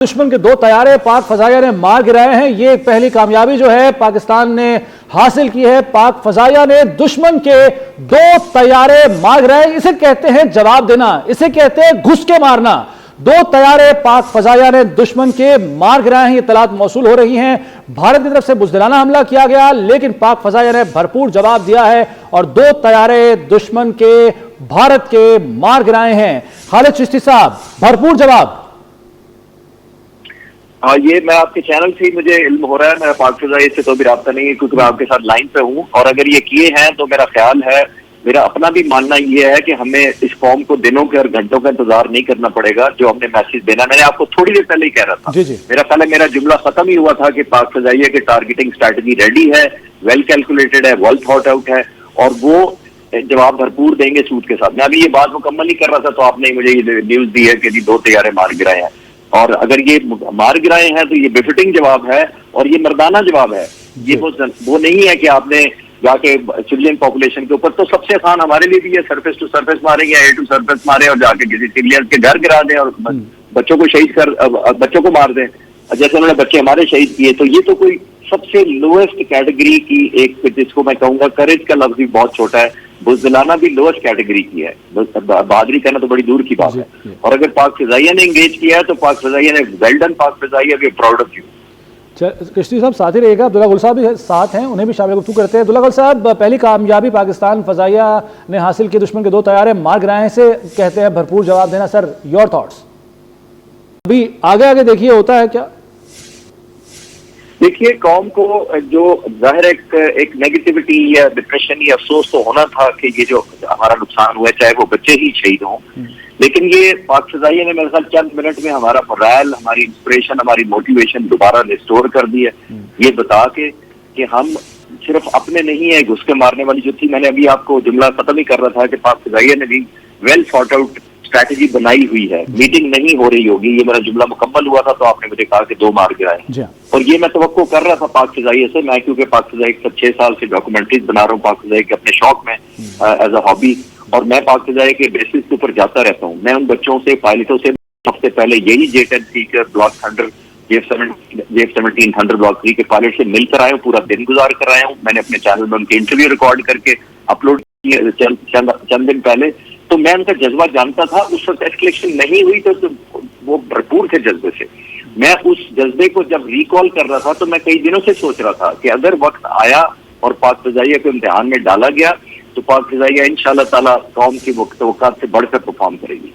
दुश्मन के 2 तैयारे पाक फजाइया ने मार गिराए हैं। ये एक पहली कामयाबी जो है पाकिस्तान ने हासिल की है। पाक फजाइया ने दुश्मन के 2 तैयारे मार गिराए। इसे कहते हैं जवाब देना, इसे कहते हैं घुस के मारना। 2 तैयारे पाक फजाइया ने दुश्मन के मार गिराए हैं। ये इत्तलात मौसूल हो रही हैं। भारत की तरफ से बुज़दिलाना हमला किया गया, लेकिन पाक फजाइया ने भरपूर जवाब दिया है और 2 तैयारे दुश्मन के भारत के मार गिराए हैं। खालिद चिश्ती साहब, भरपूर जवाब। हाँ, ये मैं आपके चैनल से ही मुझे इल्म हो रहा है। मेरा पाक फजाइया से तो भी रब्ता नहीं है, क्योंकि मैं आपके साथ लाइन पे हूँ। और अगर ये किए हैं तो मेरा ख्याल है, मेरा अपना भी मानना ये है कि हमें इस कौम को दिनों के और घंटों का इंतजार नहीं करना पड़ेगा। जो हमने मैसेज देना, मैंने आपको थोड़ी देर पहले ही कह रहा था। जी जी। मेरा ख्याल है मेरा जुमला खत्म ही हुआ था कि पाक फजाइया की टारगेटिंग स्ट्रैटेजी रेडी है, वेल कैलकुलेटेड है, वेल थॉट आउट है, और वो जवाब भरपूर देंगे सूद के साथ। मैं अभी ये बात मुकम्मल नहीं कर रहा था तो आपने मुझे ये न्यूज दी है कि 2 तैयारे मार गिराए हैं। और अगर ये मार गिराए हैं तो ये बेफिटिंग जवाब है और ये मर्दाना जवाब है। ये वो नहीं है कि आपने जाके सिविलियन पॉपुलेशन के ऊपर, तो सबसे आसान हमारे लिए भी है, सरफेस टू सरफेस मारें या एयर टू सरफेस मारे और जाके किसी सिविलियन के घर गिरा दें और बच्चों को शहीद कर बच्चों को मार दें, जैसे उन्होंने बच्चे हमारे शहीद किए। तो ये तो कोई सबसे लोएस्ट कैटेगरी की एक, जिसको मैं कहूंगा करेज का लफ्ज भी बहुत छोटा है, बुज़दिलाना भी लोएस्ट कैटेगरी की है। बहादुरी करना तो बड़ी दूर की बात है। और अगर पाक फजाइया ने एंगेज किया है तो पाक फजाइया ने well done Pak Fazaia, we are proud of you. Chishti साहब साथ ही रहेगा, अब्दुल्ला गुल साहब भी साथ हैं, उन्हें भी शामिल गुफ्तगू करते हैं। अब्दुल्ला गुल साहब, पहली कामयाबी पाकिस्तान फजाइया ने हासिल की, दुश्मन के 2 तैयारे मार गिराए से कहते हैं भरपूर जवाब देना। Sir, your thoughts. अभी आगे आगे देखिए होता है क्या। देखिए, कौम को जो जाहिर एक नेगेटिविटी या डिप्रेशन या अफसोस तो होना था कि ये जो हमारा नुकसान हुआ है, चाहे वो बच्चे ही शहीद हों, लेकिन ये पाक फजाइया ने मेरे ख्याल चंद मिनट में हमारा मोरल, हमारी इंस्पिरेशन, हमारी मोटिवेशन दोबारा रिस्टोर कर दी है। ये बता के कि हम सिर्फ अपने नहीं है घुस के मारने वाली जो थी, मैंने अभी आपको जुमला खत्म ही कर रहा था कि पाक फजाइया ने भी वेल थॉट आउट स्ट्रैटेजी बनाई हुई है। मीटिंग नहीं हो रही होगी, ये मेरा जुमला मुकम्मल हुआ था तो आपने मुझे कहा कि 2 मार गिराए, और ये मैं तवक्को कर रहा था पाक फजाइया से। मैं क्योंकि पाक फजाइया के 6 साल से डॉक्यूमेंट्रीज बना रहा हूँ पाक फजाइया के अपने शौक में एज अ हॉबी, और मैं पाक फजाइया के बेसिस के ऊपर जाता रहता हूँ। मैं उन बच्चों से, पायलटों से सबसे पहले यही J-10 Sikar block thunder J-17 thunder block 3 के पायलट से मिलकर आया हूँ, पूरा दिन गुजार कर आया हूँ। मैंने अपने चैनल में उनके इंटरव्यू रिकॉर्ड करके अपलोड किए चंद दिन पहले। तो मैं उनका जज्बा जानता था। उस वक्त एस्केलेशन नहीं हुई तो वो भरपूर थे जज्बे से। मैं उस जज्बे को जब रिकॉल कर रहा था तो मैं कई दिनों से सोच रहा था कि अगर वक्त आया और पाक फजाइया को इम्तिहान में डाला गया तो पाक फजाइया इंशाअल्लाह ताला कौम की तवक्कात से बढ़कर परफॉर्म करेगी।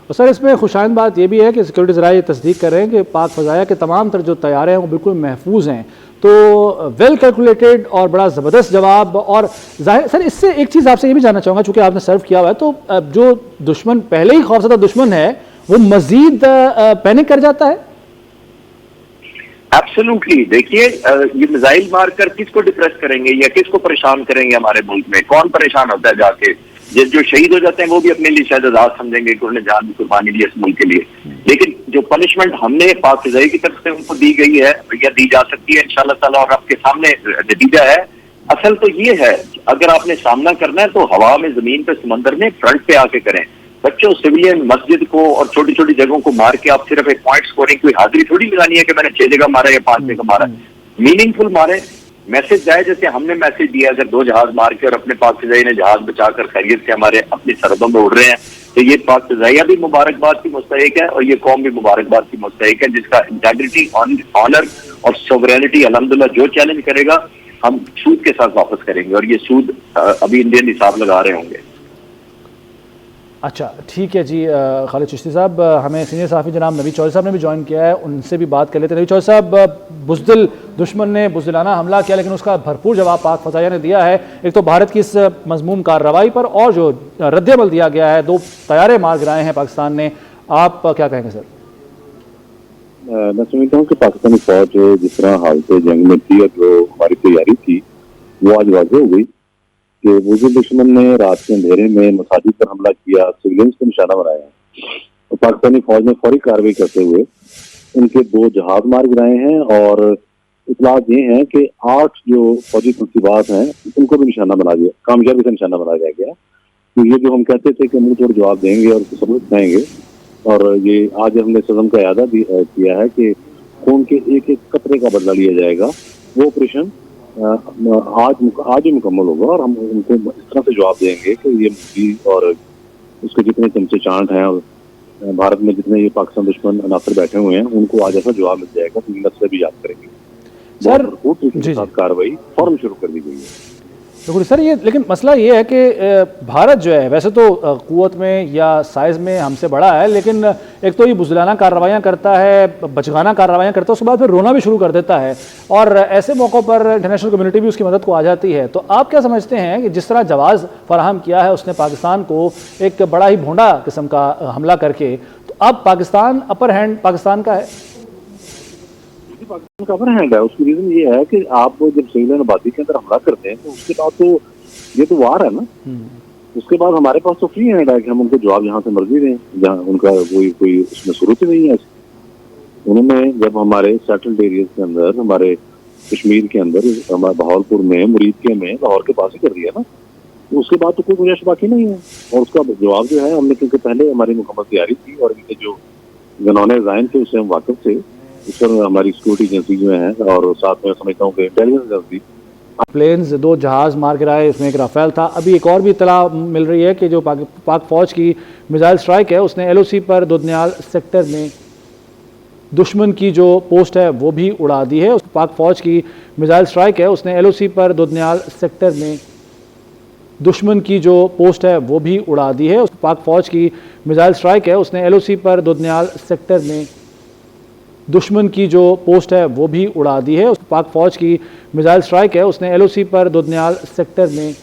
और सर, इसमें खुशाइंद बात यह भी है कि सिक्योरिटी ज़राए तस्दीक कर रहे हैं कि पाक फजाइया के तमाम तर जो तैयारे हैं वो बिल्कुल महफूज हैं। तो वेल कैलकुलेटेड और बड़ा ज़बरदस्त जवाब। और जाहिर सर, इससे एक चीज़ आपसे ये भी जानना चाहूँगा, चूँकि आपने सर्व किया हुआ है, तो जो दुश्मन पहले ही खौफज़दा दुश्मन है वो मजीद पैनिक कर जाता है। एब्सोल्युटली। देखिए, ये मिसाइल मारकर किसको डिप्रेस करेंगे या किसको परेशान करेंगे? हमारे मुल्क में कौन परेशान होता है जाके? जो शहीद हो जाते हैं वो भी अपने लिए शायद आजाद समझेंगे कि उन्होंने जान की कुर्बानी दी इस मुल्क के लिए। लेकिन जो पनिशमेंट हमने पाक फजाइया की तरफ से उनको दी गई है या दी जा सकती है इंशाअल्लाह ताला, और आपके सामने नतीजा है। असल तो ये है, अगर आपने सामना करना है तो हवा में, जमीन पे, समंदर में, फ्रंट पे आके करें। बच्चों, सिविलियन, मस्जिद को और छोटी छोटी जगहों को मार के आप सिर्फ एक पॉइंट स्कोरिंग, कोई हाजिरी थोड़ी लगानी है कि मैंने 6 जगह मारा या 5 जगह मारा। मीनिंगफुल मारे, मैसेज जाए, जैसे हमने मैसेज दिया। अगर 2 जहाज मार के और अपने पाक फजाइया ने जहाज बचाकर खैरियत से हमारे अपनी सरहदों में उड़ रहे हैं, तो ये पाक फजाइया भी मुबारकबाद की मुस्तहिक है और ये कौम भी मुबारकबाद की मुस्तहिक है, जिसका इंटेग्रिटी, ऑनर और सोवरेनिटी अल्हम्दुलिल्लाह जो चैलेंज करेगा हम सूद के साथ वापस करेंगे। और ये सूद अभी इंडियन हिसाब लगा रहे होंगे। अच्छा, ठीक है जी। खालिद चिश्ती साहब, हमें सीनियर सहाफ़ी जनाब नवीद चौधरी साहब ने भी ज्वाइन किया है, उनसे भी बात कर लेते हैं। नवीद चौधरी साहब, दुश्मन ने बुज़दिलाना हमला किया, लेकिन उसका भरपूर जवाब पाक फजाइया ने दिया है। एक तो भारत की इस मज़मूम कार्रवाई पर और जो रद्द-ए-अमल दिया गया है, 2 तैयारे मार गिराए हैं पाकिस्तान ने। आप क्या कहेंगे सर? मैं समझता हूँ कि पाकिस्तानी फौज जिस तरह हालत जंग में थी और जो हमारी तैयारी थी वो आज वाज़ेह हो गई कि बुज़दिल दुश्मन ने रात के अंधेरे में मसाजिद पर हमला किया, सिविलियंस को निशाना बनाया, और पाकिस्तानी फौज ने फौरी कार्रवाई करते हुए उनके 2 जहाज मार गिराए हैं। और इतलात ये हैं कि 8 जो फौजी तनसीबात हैं उनको भी निशाना बना दिया, कामयाबी से निशाना बनाया गया। तो ये जो हम कहते थे कि मुंह तोड़ जवाब देंगे और सबूत देंगे, और ये आज हमने सदन का इरादा किया है कि खून के एक एक कतरे का बदला लिया जाएगा। वो ऑपरेशन आज ही मुकम्मल होगा और हम उनको इस तरह से जवाब देंगे कि ये मोदी और उसके जितने चमचे चांट हैं और भारत में जितने ये पाकिस्तान दुश्मन अनासर बैठे हुए हैं उनको आज ऐसा जवाब मिल जाएगा तो नस्ल भी याद करेंगे। सर के साथ कार्रवाई फौरन शुरू कर दी गई है। बिल्कुल सर, ये लेकिन मसला ये है कि भारत जो है वैसे तो क़ुव्वत में या साइज़ में हमसे बड़ा है, लेकिन एक तो ये बुज़दिलाना कार्रवाइयाँ करता है, बचगाना कार्रवाइयाँ करता है, उसके बाद फिर रोना भी शुरू कर देता है और ऐसे मौक़ों पर इंटरनेशनल कम्युनिटी भी उसकी मदद को आ जाती है। तो आप क्या समझते हैं कि जिस तरह जवाब फराहम किया है उसने पाकिस्तान को एक बड़ा ही भोंडा किस्म का हमला करके, तो अब पाकिस्तान अपर हैंड पाकिस्तान का है? पाकिस्तान का अपर हैंड है। उसकी रीजन ये है कि आप जब सिविलियन आबादी के अंदर हमला करते हैं तो उसके बाद तो ये तो वार है ना, उसके बाद हमारे पास तो फ्री हैंड है कि हम उनको जवाब यहाँ से मर्जी दें, जहाँ उनका कोई उसमें जरूरत ही नहीं है। उन्होंने जब हमारे सेटल्ड एरियाज के अंदर, हमारे कश्मीर के अंदर, हमारे बहावलपुर में, मुरीदके में, लाहौर के पास ही कर दिया ना, तो उसके बाद तो कोई गुंजाइश बाकी नहीं है। और उसका जवाब जो है हमने, क्योंकि पहले हमारी मुकम्मल तैयारी थी और इनके जो गनौने ज़ाइन थे उससे हम वाकिफ थे, इस पर हमारी सिक्योरिटी एजेंसी जो है और साथ में समझता हूँ कि इंटेलिजेंस एजेंसी प्लेन्स 2 जहाज़ मार गिराए, इसमें एक राफेल था। अभी एक और भी इत्तला मिल रही है कि जो पाक फौज की मिसाइल स्ट्राइक है उसने LOC पर दुधनियाल सेक्टर में दुश्मन की जो पोस्ट है वो भी उड़ा दी है। पाक फौज की मिसाइल स्ट्राइक है उसने LOC पर दुधनियाल सेक्टर में दुश्मन की जो पोस्ट है वो भी उड़ा दी है। पाक फौज की मिसाइल स्ट्राइक है उसने LOC पर दुधनियाल सेक्टर में दुश्मन की जो पोस्ट है वो भी उड़ा दी है। पाक फौज की मिसाइल स्ट्राइक है उसने LOC पर दुधनियाल सेक्टर में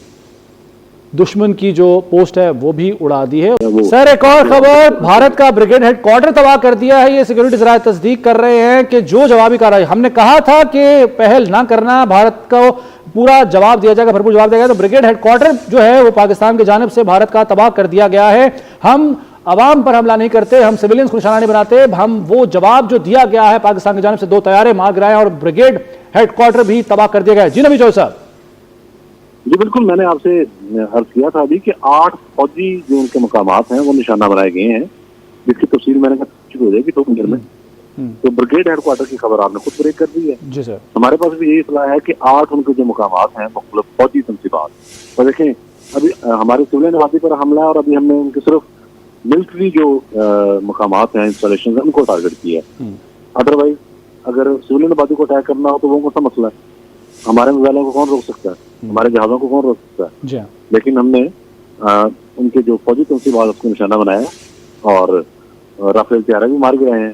दुश्मन की जो पोस्ट है वो भी उड़ा दी है। सर एक और खबर, भारत का ब्रिगेड हेडक्वार्टर तबाह कर दिया है। ये सिक्योरिटी जराये तस्दीक कर रहे हैं कि जो जवाबी कार्रवाई हमने कहा था कि पहल ना करना, भारत को पूरा जवाब दिया जाएगा, भरपूर जवाब दिया जाएगा, तो ब्रिगेड हेडक्वार्टर जो है वो पाकिस्तान की जानिब से भारत का तबाह कर दिया गया है। हम अवाम पर हमला नहीं करते, हम सिविलियंस को निशाना नहीं बनाते, हम वो जवाब जो दिया गया है पाकिस्तान की जानिब से 2 तैयारे मार गिराए और ब्रिगेड हेडक्वार्टर भी तबाह कर दिया गया है। जी नबी चौधरी साहब। जी बिल्कुल, मैंने आपसे अर्ज किया था अभी कि 8 फौजी जो उनके मकामात हैं वो निशाना बनाए गए हैं, जिसकी तफसील मैंने कहा शुरू हो जाएगी 2 मिनट में। तो ब्रिगेड हेडक्वार्टर की खबर आपने खुद ब्रेक कर दी है। जी सर। हमारे पास भी यही सलाह है कि 8 उनके जो मकामात हैं मुख्तलिफ फौजी तंसीबात, तो देखें अभी हमारे सिविलियन आबादी पर हमला और अभी हमने उनके सिर्फ मिलिट्री जो मकामात हैं, इंस्टॉलेशन है, उनको टारगेट किया है। अदरवाइज अगर सिविलियन आबादी को अटैक करना हो तो वो कौन सा मसला है? हमारे मिसाइलों को कौन रोक सकता है? हमारे जहाज़ों को कौन रोक सकता है? जी। लेकिन हमने उनके जो फौजी तंसीबात उसको निशाना बनाया और राफेल तैयारा भी मार गिराए हैं,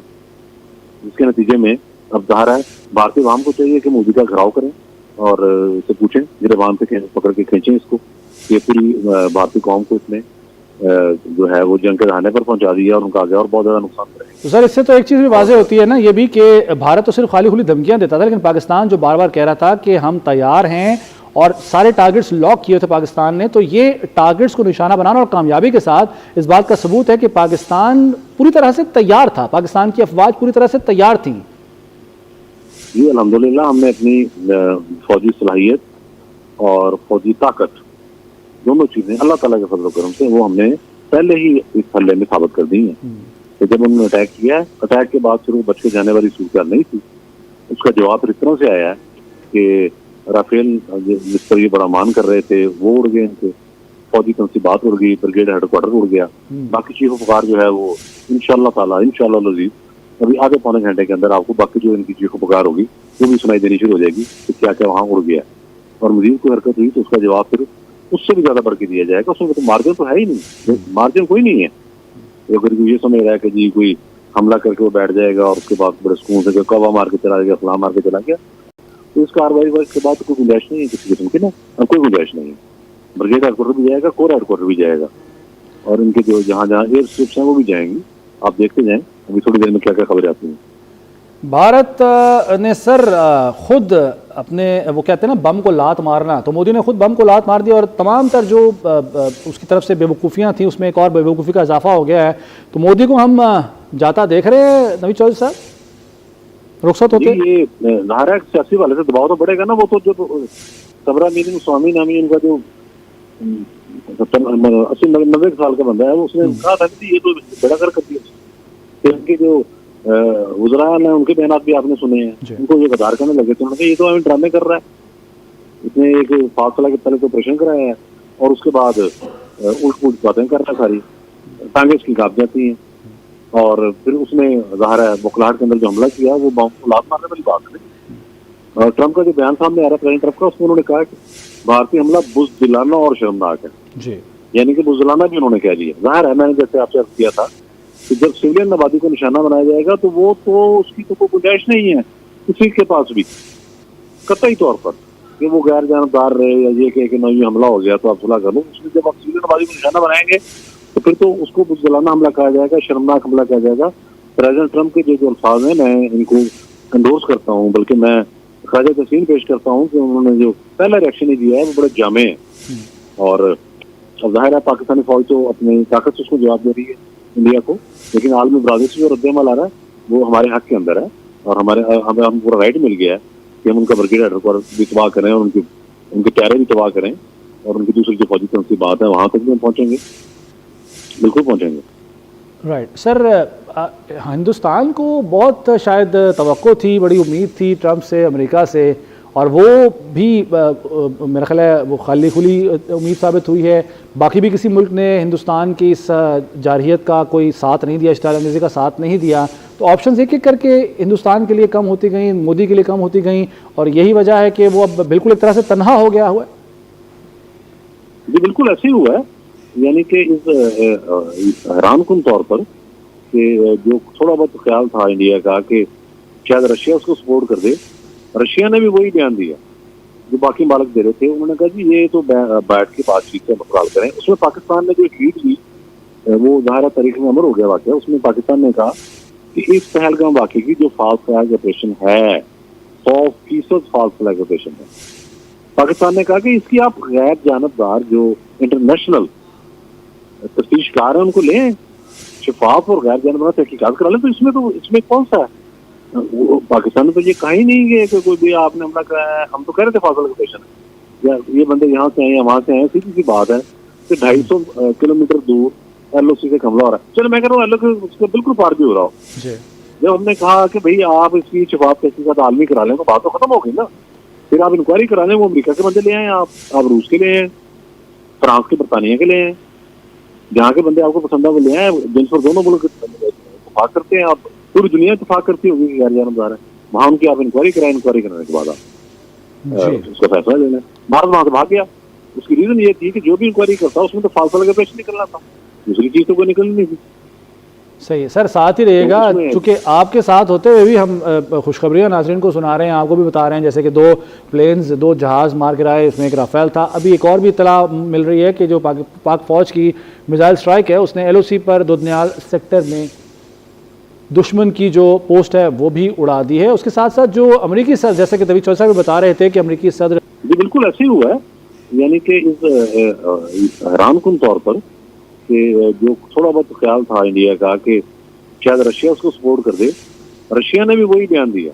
जिसके नतीजे में अब जाहिर है भारतीय अवाम को चाहिए कि मोदी का घेराव करें और इससे पूछें, गिरबान से पकड़ के खींचें इसको। ये पूरी भारतीय कौम को इसने जो है वो जंग के दहाने पर पहुंचा दिया और उनका आगे और बहुत ज्यादा नुकसान करेगा। तो सर इससे तो एक चीज़ भी वाज़ेह होती है ना ये भी कि भारत तो सिर्फ खाली खुली धमकियां देता था, लेकिन पाकिस्तान जो बार बार कह रहा था कि हम तैयार हैं और सारे टारगेट्स लॉक किए थे पाकिस्तान ने, तो ये टारगेट्स को निशाना बनाना और कामयाबी के साथ इस बात का सबूत है कि पाकिस्तान पूरी तरह से तैयार था, पाकिस्तान की अफवाज पूरी तरह से तैयार थी। जी अल्हम्दुलिल्लाह, हमने अपनी फौजी सलाहियत और फौजी ताकत दोनों चीजें अल्लाह ताला के फजल करम से वो हमने पहले ही इस हल्ले में साबित कर दी हैं। तो जब उन्होंने अटैक किया, अटैक के बाद फिर वो बच के जाने वाली सूरत नहीं थी। उसका जवाब इस तरह से आया कि राफेल जिस पर ये बड़ा मान कर रहे थे वो उड़ गए, इनके फौजी तंसीबात उड़ गई, ब्रिगेड हेडक्वार्टर उड़ गया। बाकी चीफ ऑफ गार्ड जो है वो इंशाअल्लाह ताला इंशाअल्लाह अजीज अभी आधे पौने घंटे के अंदर आपको बाकी जो इनकी चीफ ऑफ गार्ड होगी वो भी सुनाई देनी शुरू हो जाएगी कि क्या क्या वहाँ उड़ गया। और मजीद कोई हरकत हुई तो उसका जवाब फिर उससे भी ज्यादा बढ़ के दिया जाएगा। उसमें तो मार्जिन तो है ही नहीं, मार्जिन कोई नहीं है। अगर ये समझ रहा है कि जी कोई हमला करके वो बैठ जाएगा और उसके बाद बड़े सुकून से कौवा मार के चला गया, फलां मार के चला गया, तो इस कार्रवाई के बाद कोई गुंजाइश नहीं है किसी किस्म की ना, कोई गुंजाइश नहीं है। ब्रिगेड हेडक्वार्टर भी जाएगा, कोर हेडक्वार्टर भी जाएगा और इनके जो जहाँ जहाँ एयर स्ट्रिप्स हैं वो भी जाएंगी। आप देखते जाएं अभी थोड़ी देर में क्या क्या खबरें आती हैं। भारत ने सर खुद अपने वो कहते हैं ना बम को लात मारना, तो मोदी ने खुद बम को लात मार दी और तमाम तर जो उसकी तरफ से बेवकूफ़ियाँ थी उसमें एक और बेवकूफ़ी का इजाफा हो गया है। तो मोदी को हम जाता देख रहे हैं नवी चौधरी साहब, रुखसत होते? ये नारा सियासी वाले से दबाव तो बढ़ेगा ना। वो तो जो सबरा मीनिंग स्वामी नामी उनका जो 80-90 साल का बंदा है, उसने कहा था कि ये तो बड़ा कर दिया के जो वज़राए हैं उनके बयान भी आपने सुने हैं, उनको ये गद्दार करने लगे थे, उन्होंने कहा ये तो हमें ड्रामे कर रहा है, इसने एक फासला के पहले तो ऑपरेशन कराया है और उसके बाद उल्ट पुल्ट बातें कर रहा है, सारी टांगे इसकी काट जाती हैं। और फिर उसने ज़ाहिर है बुखलाहट के अंदर जो हमला किया वो बम को लात मारने वाली बात नहीं। ट्रंप का जो बयान सामने आ रहा है प्रेसिडेंट ट्रंप का, उसमें उन्होंने कहा कि भारतीय हमला बुज़दिलाना और शर्मनाक है जी, यानी कि बुज़दिलाना भी उन्होंने कह दिया। ज़ाहिर है मैंने जैसे आपसे अर्ज किया था कि जब सिविलियन आबादी को निशाना बनाया जाएगा तो वो तो उसकी तो कोई गुंजाइश नहीं है किसी के पास भी कतई तौर पर कि वो गैर जानबदार रहे या ये कहे कि नहीं हमला हो गया तो आप सुलह कर लो। उसमें जब आप सिविलियन आबादी को निशाना बनाएंगे तो फिर तो उसको बुज़दिलाना हमला कहा जाएगा, शर्मनाक हमला कहा जाएगा। प्रेसिडेंट ट्रंप के जो अल्फाज हैं मैं इनको एंडोर्स करता हूँ, बल्कि मैं ख़ाजा तहसीन पेश करता हूँ कि उन्होंने जो पहला रिएक्शन ही दिया है वो बड़े जामे है। और अब जाहिर है पाकिस्तानी फौज तो अपनी ताकत से उसको जवाब दे रही है इंडिया को, लेकिन आलमी बरादरी से जो रद्दमल आ रहा है वो हमारे हक के अंदर है और हमें पूरा राइट मिल गया है कि हम उनका ब्रिगेड हेडक्वार्टर भी तबाह करें और उनके टहरे भी तबाह करें और उनकी दूसरी जो फौजी की बात है वहाँ तक भी हम पहुँचेंगे, बिल्कुल पहुँचेंगे। राइट सर, हिंदुस्तान को बहुत शायद तवक्को थी, बड़ी उम्मीद थी ट्रंप से, अमेरिका से, और वो भी मेरा ख्याल है वो खाली खुली उम्मीद साबित हुई है। बाकी भी किसी मुल्क ने हिंदुस्तान की इस जारहियत का कोई साथ नहीं दिया, इश्तिहाल अंग्रेज़ी का साथ नहीं दिया, तो ऑप्शंस एक एक करके हिंदुस्तान के लिए कम होती गई, मोदी के लिए कम होती गई, और यही वजह है कि वो अब बिल्कुल एक तरह से तनहा हो गया हुआ है। जी बिल्कुल ऐसे ही हुआ है, यानी कि इस हैरानकुन तौर पर कि जो थोड़ा बहुत ख्याल था इंडिया का कि शायद रशिया उसको सपोर्ट कर दे, रशिया ने भी वही बयान दिया जो बाकी मालिक दे रहे थे। उन्होंने कहा जी ये तो बैठ के बातचीत से मसला हल करें। उसमें पाकिस्तान ने जो एक लीड ली वो ज़ाहिर तारीख में अमर हो गया वाक़या। उसमें पाकिस्तान ने कहा कि इस पहलगाम वाक़े की जो फॉल्स फ्लैग ऑपरेशन है 100% फॉल्स फ्लैग ऑपरेशन है। पाकिस्तान ने कहा कि इसकी आप गैर जानबदार जो इंटरनेशनल तफ्तीशकार हैं उनको लें, शफाफ और गैर जानबदार तहकीकात करा लें। तो इसमें कौन सा है? पाकिस्तान ने तो ये कहा ही नहीं कि कोई भी आपने हमला कराया है। हम तो कह रहे थे फासल ऑपरेशन है या ये बंदे यहाँ से हैं या वहाँ से हैं, सीधी सी बात है कि 250 किलोमीटर दूर LOC से हमला हो रहा है। चलो मैं कह रहा हूँ LOC उसके बिल्कुल पार भी हो रहा हो। जब हमने कहा कि भाई आप इसकी शफाफ तहकीकात आलमी करा लें तो बात तो खत्म हो गई ना। फिर आप इंक्वायरी करा लें, वो अमेरिका के बंदे ले आए, आप रूस के लिए हैं, फ्रांस के, बरतानिया के लिए हैं, जहाँ के बंदे आपको पसंद है वो ले आए, जिन पर दोनों मुल्क इतफाक करते हैं। आप पूरी दुनिया इतफाक करती होगी कि गैर जानबदार है, वहाँ उनकी आप इंक्वायरी कराएं, इंक्वायरी कराने के बाद आप उसका फैसला लेना। भारत वहाँ से भाग गया। उसकी रीजन ये थी कि जो भी इंक्वायरी करता उसमें तो फालतू लगे पेश निकलना था, दूसरी चीज तो कोई निकलनी नहीं थी। सही है सर, साथ ही रहेगा चूंकि आपके साथ होते हुए भी हम खुशखबरियाँ नाज़रीन को सुना रहे हैं, आपको भी बता रहे हैं, जैसे कि 2 प्लेन्स 2 जहाज़ मार गिराए, इसमें एक राफेल था। अभी एक और भी इत्तला मिल रही है कि जो पाक फौज की मिसाइल स्ट्राइक है उसने LOC पर दुदनियाल सेक्टर में दुश्मन की जो पोस्ट है वो भी उड़ा दी है। उसके साथ साथ जो अमरीकी सदर, जैसे कि तवी चौधरी साहब बता रहे थे कि अमरीकी सदर, जी बिल्कुल ऐसे ही हुआ है, यानी कि इस हैरानकुन तौर पर कि जो थोड़ा बहुत ख्याल था इंडिया का कि शायद रशिया उसको सपोर्ट कर दे, रशिया ने भी वही बयान दिया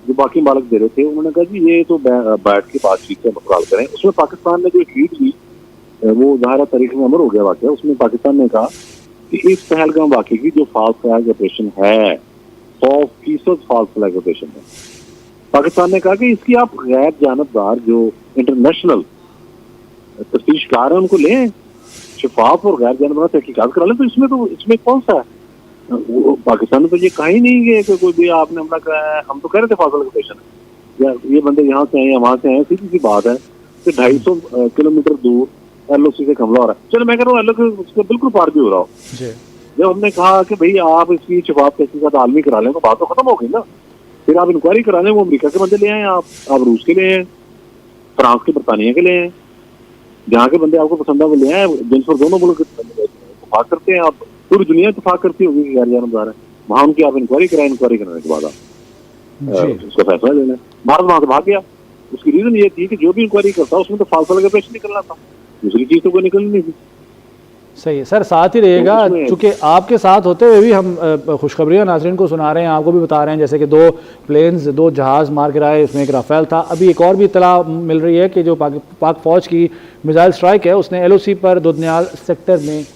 जो बाकी मालिक दे रहे थे। उन्होंने कहा जी ये तो बैठ के बातचीत से मसला हल करें। उसमें पाकिस्तान ने जो एक लीड ली वो ज़ाहिर तारीख में अमर हो गया वाक़या। उसमें पाकिस्तान ने कहा कि इस पहलगाम वाक़े की जो फॉल्स फ्लैग ऑपरेशन है 100% फॉल्स फ्लैग ऑपरेशन है। पाकिस्तान ने कहा कि इसकी आप गैर जानबदार जो इंटरनेशनल तफ्तीशकार हैं उनको लें, शफाफ और गैर जानबदार तहकीकात करा लें। तो इसमें कौन सा है? पाकिस्तान ने तो ये कहा ही नहीं कि कोई भी आपने हमला कराया है। हम तो कह रहे थे फासल ऑपरेशन है या ये बंदे यहाँ से हैं या वहाँ से हैं, सीधी सी बात है कि 250 किलोमीटर दूर LOC से हमला हो रहा है। चलो मैं कह रहा हूँ LOC उसके बिल्कुल पार भी हो रहा हो। जब हमने कहा कि भाई आप इसकी शफाफ तहकीकात आलमी करा लें तो बात तो खत्म हो गई ना। फिर आप इंक्वायरी करा लें, वो अमेरिका के बंदे ले आए, आप रूस के लिए हैं, फ्रांस के, बरतानिया के लिए हैं, जहाँ के बंदे आपको पसंद है वो ले आए, जिन पर दोनों मुल्क इतफाक करते हैं। आप पूरी दुनिया इतफाक करती होगी कि गैर जानबदार है, वहाँ उनकी आप इंक्वायरी कराएं, इंक्वायरी कराने के बाद आप उसका फैसला लेना। भारत वहाँ से भाग गया। उसकी रीजन ये थी कि जो भी इंक्वायरी करता उसमें तो फालतू लगे पेश निकलना था, दूसरी चीज तो कोई निकलनी नहीं थी। सही है सर, साथ ही रहेगा चूंकि आपके साथ होते हुए भी हम खुशखबरियाँ नाज़रीन को सुना रहे हैं, आपको भी बता रहे हैं, जैसे कि 2 प्लेन्स 2 जहाज़ मार गिराए, इसमें एक राफेल था। अभी एक और भी इत्तला मिल रही है कि जो पाक फौज की मिसाइल स्ट्राइक है उसने LOC पर दुदनियाल सेक्टर में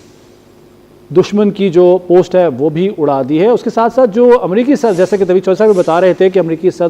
दुश्मन की जो पोस्ट है वो भी उड़ा दी है। उसके साथ साथ जो अमेरिकी सदर, जैसे कि तभी चौधरी साहब बता रहे थे कि अमेरिकी सदर